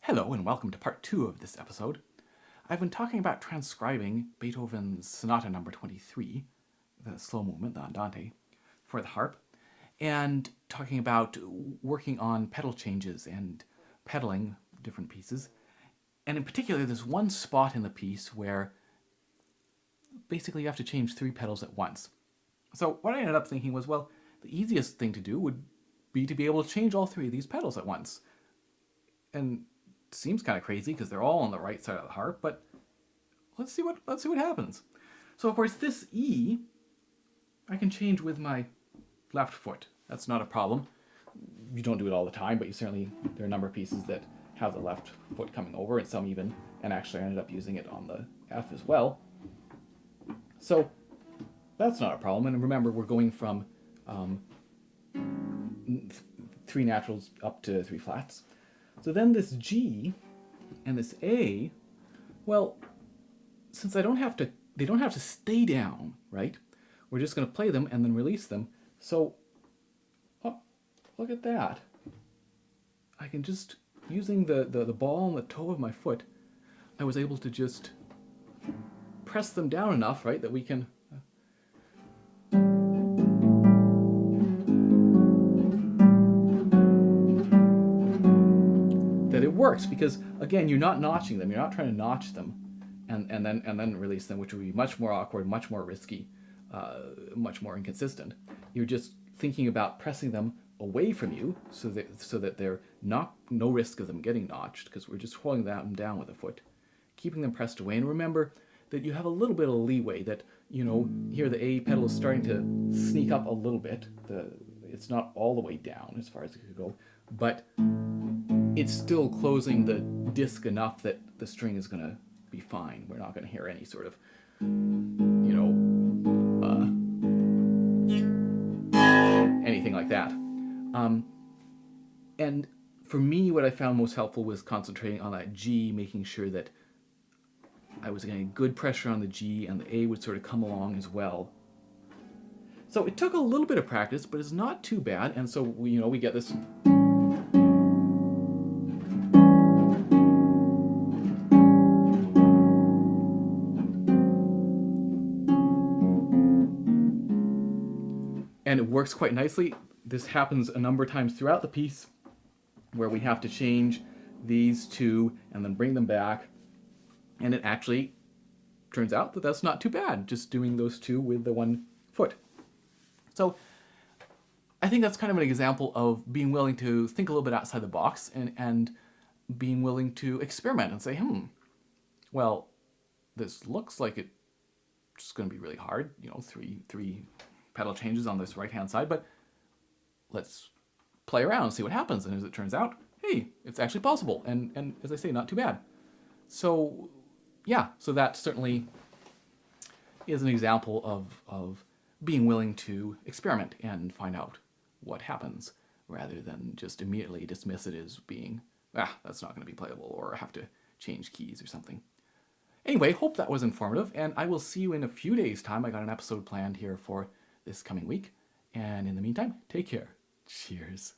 Hello and welcome to part 2 of this episode. I've been talking about transcribing Beethoven's Sonata number 23, the slow movement, the Andante, for the harp, and talking about working on pedal changes and pedaling different pieces. And in particular, there's one spot in the piece where basically you have to change 3 pedals at once. So what I ended up thinking was, well, the easiest thing to do would be to be able to change all 3 of these pedals at once. And seems kind of crazy because they're all on the right side of the harp, but let's see what happens. So of course this E I can change with my left foot. That's not a problem. You don't do it all the time, but there are a number of pieces that have the left foot coming over, and some even, and actually I ended up using it on the F as well. So that's not a problem. And remember, we're going from 3 naturals up to 3 flats. So then this G and this A, well, since they don't have to stay down, right? We're just going to play them and then release them. So, oh, look at that. I can just, using the ball and the toe of my foot, I was able to just press them down enough, right, that we can... that it works, because again, you're not notching them. You're not trying to notch them and then release them, which would be much more awkward, much more risky, much more inconsistent. You're just thinking about pressing them away from you so that they're no risk of them getting notched, because we're just holding them down with a foot, keeping them pressed away. And remember that you have a little bit of leeway, that, you know, here the A pedal is starting to sneak up a little bit. It's not all the way down as far as it could go, but it's still closing the disc enough that the string is going to be fine. We're not going to hear any sort of, anything like that. And for me, what I found most helpful was concentrating on that G, making sure that I was getting good pressure on the G and the A would sort of come along as well. So it took a little bit of practice, but it's not too bad. And so we get this. And it works quite nicely. This happens a number of times throughout the piece, where we have to change these 2 and then bring them back. And it actually turns out that that's not too bad, just doing those 2 with the 1 foot. So I think that's kind of an example of being willing to think a little bit outside the box and being willing to experiment and say, well, this looks like it's going to be really hard, 3 pedal changes on this right-hand side, but let's play around and see what happens. And as it turns out, hey, it's actually possible. And as I say, not too bad. So yeah, so that certainly is an example of being willing to experiment and find out what happens, rather than just immediately dismiss it as being, that's not going to be playable, or have to change keys or something. Anyway, hope that was informative, and I will see you in a few days' time. I got an episode planned here for this coming week. And in the meantime, take care. Cheers.